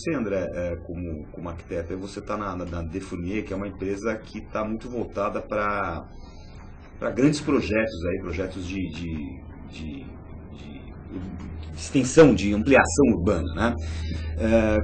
Você, André, como arquiteto, você está na Defunier, que é uma empresa que está muito voltada para grandes projetos, aí, projetos de extensão, de ampliação urbana, né?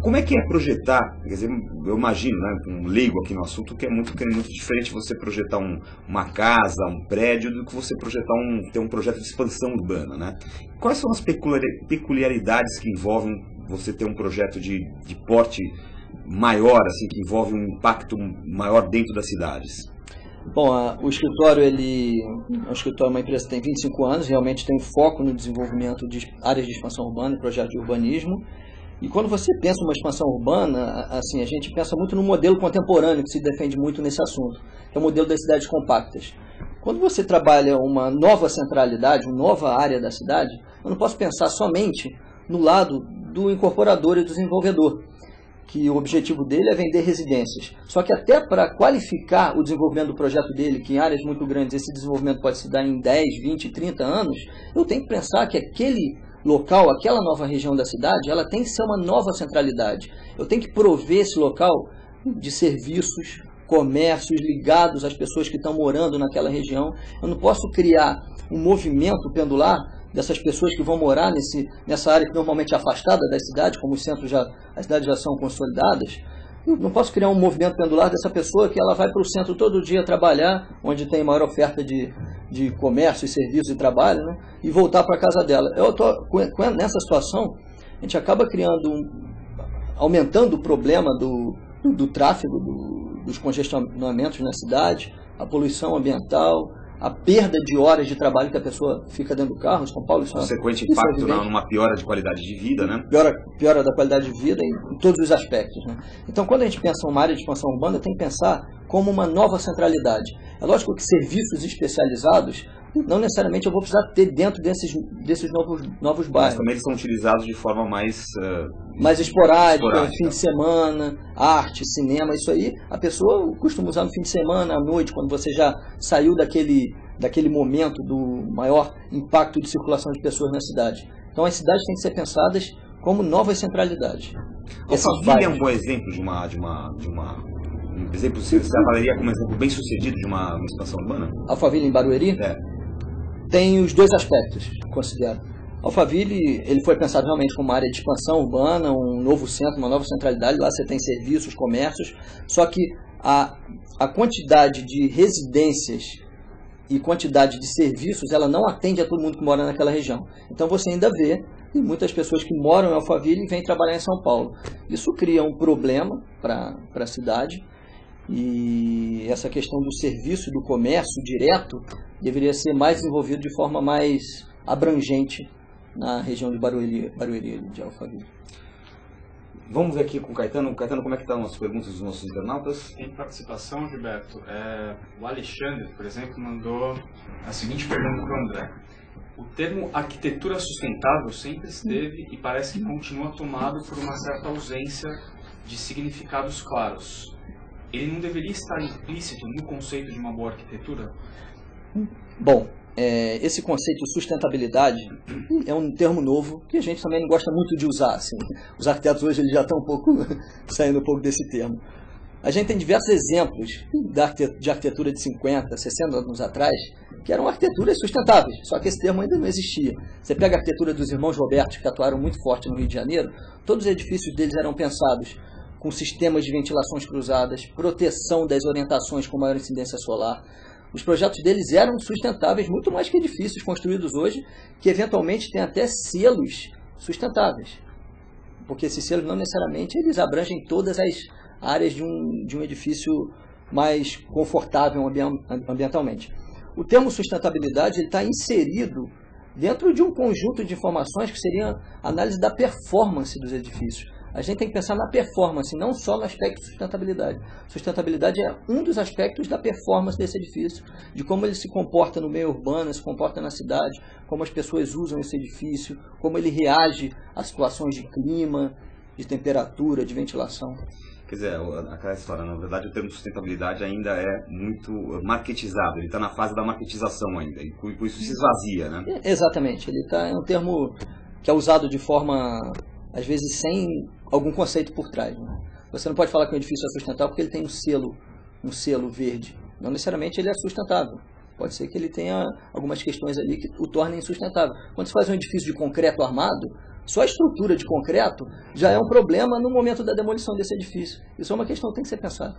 Como é que é projetar? Quer dizer, eu imagino, né, um leigo aqui no assunto, que é muito diferente você projetar uma casa, um prédio, do que você projetar ter um projeto de expansão urbana, né? Quais são as peculiaridades que envolvem você ter um projeto de porte maior, assim, que envolve um impacto maior dentro das cidades? Bom, o escritório, é uma empresa que tem 25 anos, realmente tem foco no desenvolvimento de áreas de expansão urbana e projetos de urbanismo. E quando você pensa uma expansão urbana, assim, a gente pensa muito no modelo contemporâneo que se defende muito nesse assunto, que é o modelo das cidades compactas. Quando você trabalha uma nova centralidade, uma nova área da cidade, eu não posso pensar somente no lado do incorporador e do desenvolvedor, que o objetivo dele é vender residências. Só que até para qualificar o desenvolvimento do projeto dele, que em áreas muito grandes esse desenvolvimento pode se dar em 10, 20, 30 anos, eu tenho que pensar que aquele local, aquela nova região da cidade, ela tem que ser uma nova centralidade. Eu tenho que prover esse local de serviços, comércios ligados às pessoas que estão morando naquela região. Eu não posso criar um movimento pendular dessas pessoas que vão morar nessa área que normalmente é afastada da cidade, como os centros as cidades já são consolidadas. Eu não posso criar um movimento pendular dessa pessoa que ela vai para o centro todo dia trabalhar, onde tem maior oferta de comércio, serviços e trabalho, né, e voltar para a casa dela. Nessa situação, a gente acaba aumentando o problema do tráfego, dos congestionamentos na cidade, a poluição ambiental, a perda de horas de trabalho que a pessoa fica dentro do carro. Em São Paulo, isso consequente impacto numa piora de qualidade de vida, né? Piora da qualidade de vida em todos os aspectos, né? Então, quando a gente pensa em uma área de expansão urbana, tem que pensar como uma nova centralidade. É lógico que serviços especializados, não necessariamente eu vou precisar ter dentro desses novos bairros. Mas também eles são utilizados de forma mais esporádica, fim de semana, arte, cinema, isso aí a pessoa costuma usar no fim de semana, à noite, quando você já saiu daquele momento do maior impacto de circulação de pessoas na cidade. Então as cidades têm que ser pensadas como novas centralidades. Alphaville é um bom exemplo de uma exemplo, você avaliaria como exemplo bem sucedido de uma expansão urbana? Alphaville em Barueri? Tem os dois aspectos, considero. Alphaville, ele foi pensado realmente como uma área de expansão urbana, um novo centro, uma nova centralidade. Lá você tem serviços, comércios, só que a quantidade de residências e quantidade de serviços, ela não atende a todo mundo que mora naquela região. Então você ainda vê muitas pessoas que moram em Alphaville e vêm trabalhar em São Paulo. Isso cria um problema para a cidade. E essa questão do serviço e do comércio direto deveria ser mais desenvolvido de forma mais abrangente na região de Barueri de Alphaville. Vamos ver aqui com o Caetano. Caetano, como é que estão as perguntas dos nossos internautas? Tem participação, Gilberto. O Alexandre, por exemplo, mandou a seguinte pergunta para o André. O termo arquitetura sustentável sempre esteve e parece que continua tomado por uma certa ausência de significados claros. Ele não deveria estar implícito no conceito de uma boa arquitetura? Bom, esse conceito de sustentabilidade é um termo novo que a gente também não gosta muito de usar. Assim. Os arquitetos hoje eles já estão saindo um pouco desse termo. A gente tem diversos exemplos de arquitetura de 50, 60 anos atrás que eram arquiteturas sustentáveis, só que esse termo ainda não existia. Você pega a arquitetura dos irmãos Roberto, que atuaram muito forte no Rio de Janeiro, todos os edifícios deles eram pensados com sistemas de ventilações cruzadas, proteção das orientações com maior incidência solar. Os projetos deles eram sustentáveis, muito mais que edifícios construídos hoje, que eventualmente têm até selos sustentáveis. Porque esses selos não necessariamente eles abrangem todas as áreas de um edifício mais confortável ambientalmente. O termo sustentabilidade está inserido dentro de um conjunto de informações que seria a análise da performance dos edifícios. A gente tem que pensar na performance, não só no aspecto de sustentabilidade. Sustentabilidade é um dos aspectos da performance desse edifício, de como ele se comporta no meio urbano, se comporta na cidade, como as pessoas usam esse edifício, como ele reage a situações de clima, de temperatura, de ventilação. Quer dizer, aquela história, na verdade o termo sustentabilidade ainda é muito marketizado, ele está na fase da marketização ainda, e por isso se esvazia, né? Exatamente, ele é um termo que é usado de forma às vezes sem algum conceito por trás. Né? Você não pode falar que um edifício é sustentável porque ele tem um selo verde. Não necessariamente ele é sustentável. Pode ser que ele tenha algumas questões ali que o tornem insustentável. Quando você faz um edifício de concreto armado, só a estrutura de concreto já é um problema no momento da demolição desse edifício. Isso é uma questão que tem que ser pensada.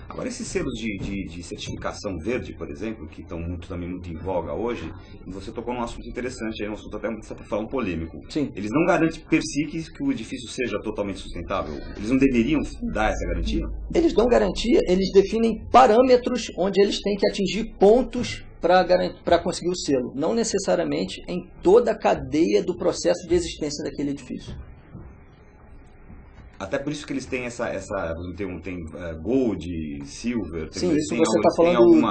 Agora, esses selos de certificação verde, por exemplo, que estão também muito em voga hoje, você tocou num assunto interessante, aí, um assunto até para falar um polêmico. Sim. Eles não garantem per si que o edifício seja totalmente sustentável? Eles não deveriam dar essa garantia? Eles dão garantia, eles definem parâmetros onde eles têm que atingir pontos para conseguir o selo, não necessariamente em toda a cadeia do processo de existência daquele edifício. Até por isso que eles têm tem gold, silver, sim, isso você está falando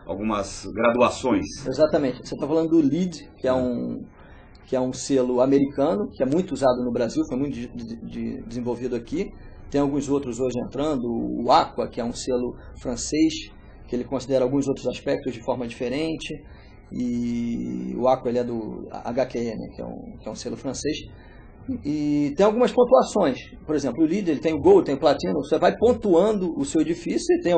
algumas graduações. Exatamente, você está falando do LEED, que é um selo americano, que é muito usado no Brasil, foi muito desenvolvido aqui. Tem alguns outros hoje entrando, o Aqua, que é um selo francês, que ele considera alguns outros aspectos de forma diferente, e o Aqua ele é do HQE, né, que é um selo francês, e tem algumas pontuações. Por exemplo, o LEED ele tem o Gold, tem o Platino, você vai pontuando o seu edifício e tem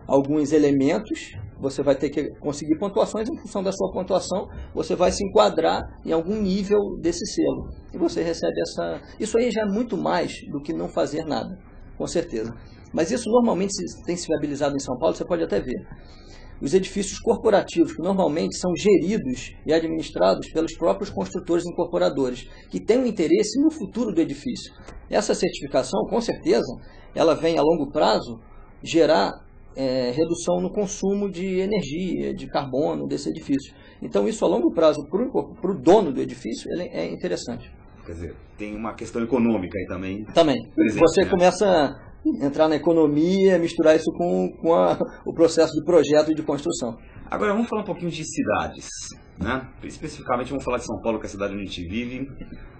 alguns elementos, você vai ter que conseguir pontuações em função da sua pontuação, você vai se enquadrar em algum nível desse selo, e você recebe isso aí já é muito mais do que não fazer nada, com certeza. Mas isso normalmente tem se viabilizado em São Paulo, você pode até ver. Os edifícios corporativos, que normalmente são geridos e administrados pelos próprios construtores e incorporadores, que têm um interesse no futuro do edifício. Essa certificação, com certeza, ela vem a longo prazo gerar redução no consumo de energia, de carbono desse edifício. Então isso a longo prazo, para o dono do edifício, ele é interessante. Quer dizer, tem uma questão econômica aí também. Também. Presente, você né? Começa a entrar na economia, misturar isso com o processo de projeto e de construção. Agora vamos falar um pouquinho de cidades, né? Especificamente vamos falar de São Paulo, que é a cidade onde a gente vive.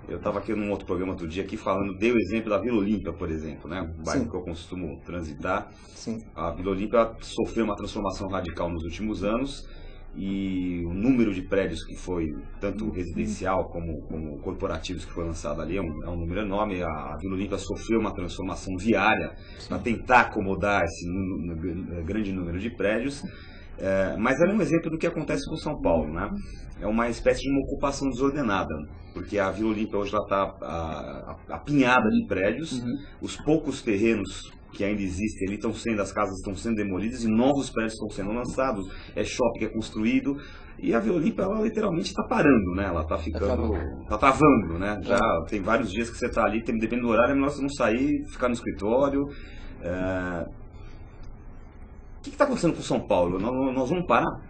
Eu estava aqui num outro programa outro dia aqui falando, dei o exemplo da Vila Olímpia, por exemplo, né? Um bairro que eu costumo transitar. Sim. A Vila Olímpia sofreu uma transformação radical nos últimos anos e o número de prédios que foi, tanto residencial como corporativos que foi lançado ali, é um número enorme. A Vila Olímpia sofreu uma transformação viária para tentar acomodar esse grande número de prédios. Mas é um exemplo do que acontece com São Paulo, né? É uma espécie de uma ocupação desordenada, porque a Vila Olímpia hoje está apinhada de prédios, os poucos terrenos que ainda existem ali as casas estão sendo demolidas e novos prédios estão sendo lançados, shopping que é construído, e a Vila Olímpia ela literalmente está parando, né? Ela está travando, né? Já tem vários dias que você está ali, dependendo do horário, é melhor você não sair, ficar no escritório. O que está acontecendo com São Paulo? Nós vamos parar?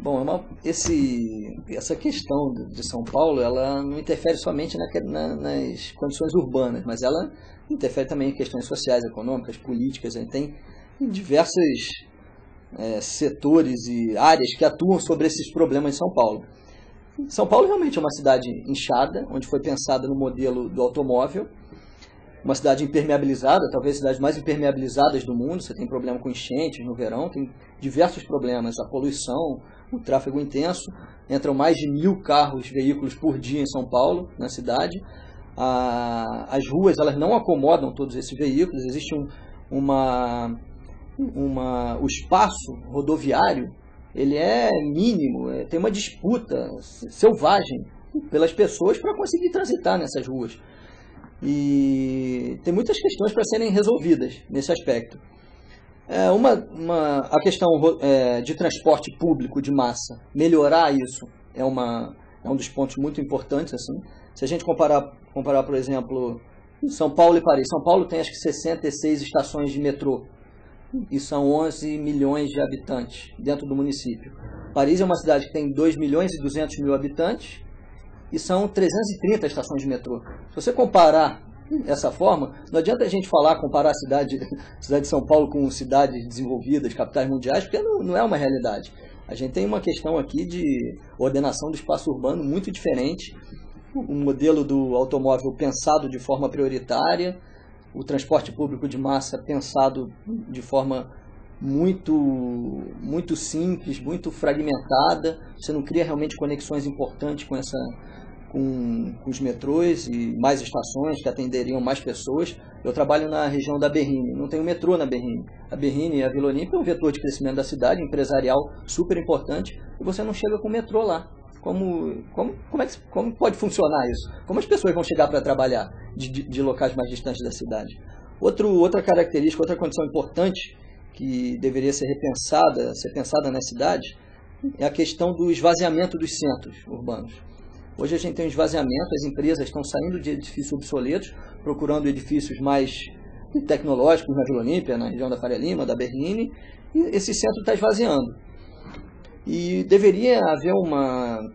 Bom, essa questão de São Paulo, ela não interfere somente nas condições urbanas, mas ela interfere também em questões sociais, econômicas, políticas. A gente tem diversos setores e áreas que atuam sobre esses problemas em São Paulo. São Paulo realmente é uma cidade inchada, onde foi pensada no modelo do automóvel, uma cidade impermeabilizada, talvez a cidade mais impermeabilizadas do mundo. Você tem problema com enchentes no verão, tem diversos problemas, a poluição, o tráfego intenso. Entram mais de 1.000 veículos por dia em São Paulo, na cidade. As ruas elas não acomodam todos esses veículos, existe o espaço rodoviário, ele é mínimo, tem uma disputa selvagem pelas pessoas para conseguir transitar nessas ruas. E tem muitas questões para serem resolvidas nesse aspecto. A questão de transporte público de massa, melhorar isso é um dos pontos muito importantes. Assim. Se a gente comparar, por exemplo, São Paulo e Paris. São Paulo tem acho que 66 estações de metrô e são 11 milhões de habitantes dentro do município. Paris é uma cidade que tem 2 milhões e 200 mil habitantes e são 330 estações de metrô. Se você comparar dessa forma, não adianta a gente comparar a cidade de São Paulo com cidades desenvolvidas, capitais mundiais, porque não é uma realidade. A gente tem uma questão aqui de ordenação do espaço urbano muito diferente, um modelo do automóvel pensado de forma prioritária, o transporte público de massa pensado de forma muito simples, muito fragmentada. Você não cria realmente conexões importantes com com os metrôs e mais estações que atenderiam mais pessoas. Eu trabalho na região da Berrini, não tem um metrô na Berrini. A Berrini e a Vila Olímpia é um vetor de crescimento da cidade, empresarial super importante, e você não chega com o metrô lá. Como pode funcionar isso? Como as pessoas vão chegar para trabalhar de locais mais distantes da cidade? Outra característica, outra condição importante que deveria ser pensada nas cidades, é a questão do esvaziamento dos centros urbanos. Hoje a gente tem um esvaziamento, as empresas estão saindo de edifícios obsoletos, procurando edifícios mais tecnológicos na Vila Olímpia, na região da Faria Lima, da Berrini, e esse centro está esvaziando. E deveria haver um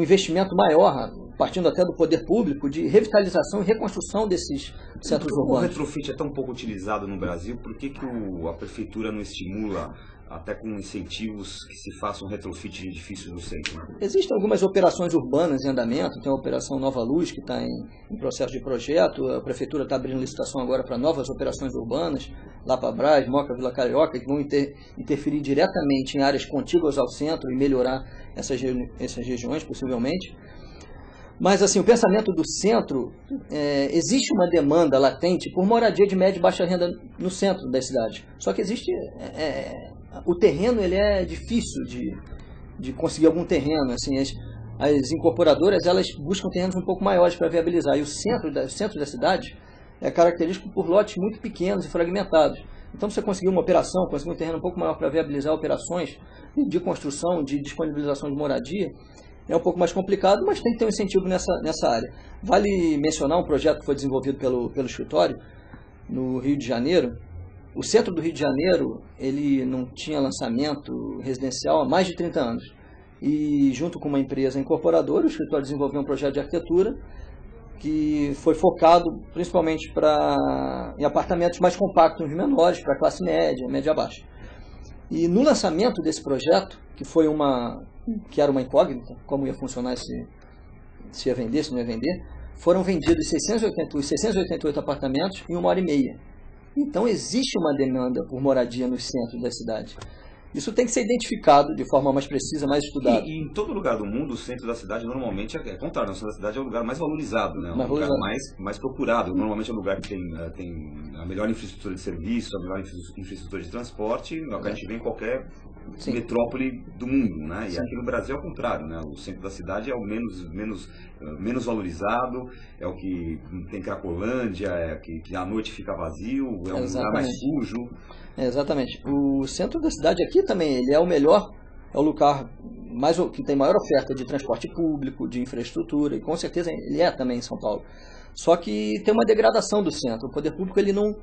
investimento maior, partindo até do poder público, de revitalização e reconstrução desses centros urbanos. O retrofit é tão pouco utilizado no Brasil, por que a prefeitura não estimula, até com incentivos, que se faça um retrofit de edifícios no centro? Existem algumas operações urbanas em andamento, tem a Operação Nova Luz, que está em processo de projeto, a prefeitura está abrindo licitação agora para novas operações urbanas, lá para Brás, Moca, Vila Carioca, que vão interferir diretamente em áreas contíguas ao centro e melhorar essas regiões, possivelmente. Mas, assim, o pensamento do centro, existe uma demanda latente por moradia de média e baixa renda no centro das cidades. Só que existe... o terreno ele é difícil de conseguir algum terreno. Assim, as incorporadoras elas buscam terrenos um pouco maiores para viabilizar. E o centro da cidade é característico por lotes muito pequenos e fragmentados. Então, você conseguir uma operação, conseguir um terreno um pouco maior para viabilizar operações de construção, de disponibilização de moradia, é um pouco mais complicado, mas tem que ter um incentivo nessa área. Vale mencionar um projeto que foi desenvolvido pelo escritório no Rio de Janeiro. O centro do Rio de Janeiro ele não tinha lançamento residencial há mais de 30 anos. E junto com uma empresa incorporadora, o escritório desenvolveu um projeto de arquitetura que foi focado principalmente em apartamentos mais compactos, menores, para classe média, média baixa. E no lançamento desse projeto, que era uma incógnita, como ia funcionar, se ia vender, se não ia vender, foram vendidos 688 apartamentos em 1h30. Então existe uma demanda por moradia nos centros da cidade. Isso tem que ser identificado de forma mais precisa, mais estudada. E em todo lugar do mundo, o centro da cidade normalmente é contrário. O centro da cidade é o lugar mais valorizado, né? Lugar mais procurado. Normalmente é o lugar que tem a melhor infraestrutura de serviço, a melhor infraestrutura de transporte, é o que a gente vê em qualquer metrópole do mundo, né? E aqui no Brasil é o contrário, né? O centro da cidade é o menos valorizado, é o que tem Cracolândia, é que à noite fica vazio, é um lugar mais sujo. Exatamente. O centro da cidade aqui também, ele é o melhor, é o lugar que tem maior oferta de transporte público, de infraestrutura, e com certeza ele é também em São Paulo. Só que tem uma degradação do centro, o poder público ele não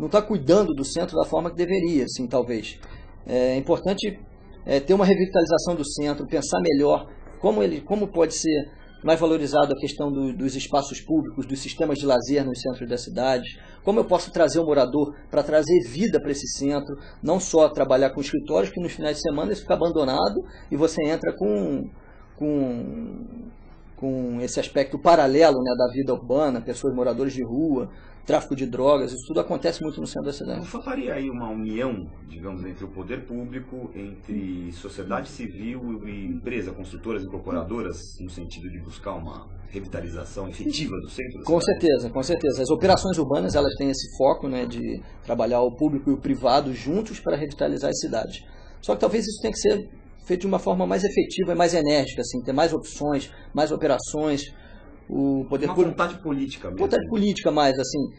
está cuidando do centro da forma que deveria, assim, talvez. É importante ter uma revitalização do centro, pensar melhor como pode ser mais valorizado a questão dos espaços públicos, dos sistemas de lazer nos centros da cidade, como eu posso trazer o morador para trazer vida para esse centro, não só trabalhar com escritórios que nos finais de semana isso fica abandonado e você entra com esse aspecto paralelo, né, da vida urbana, pessoas, moradores de rua, tráfico de drogas, isso tudo acontece muito no centro da cidade. Não faltaria aí uma união, digamos, entre o poder público, entre sociedade civil e empresa, construtoras, incorporadoras, no sentido de buscar uma revitalização efetiva do centro da cidade? Com certeza. As operações urbanas elas têm esse foco, né, de trabalhar o público e o privado juntos para revitalizar as cidades. Só que talvez isso tenha que ser feito de uma forma mais efetiva e mais enérgica, assim, ter mais opções, mais operações. O poder vontade política mesmo. Vontade política mais, assim.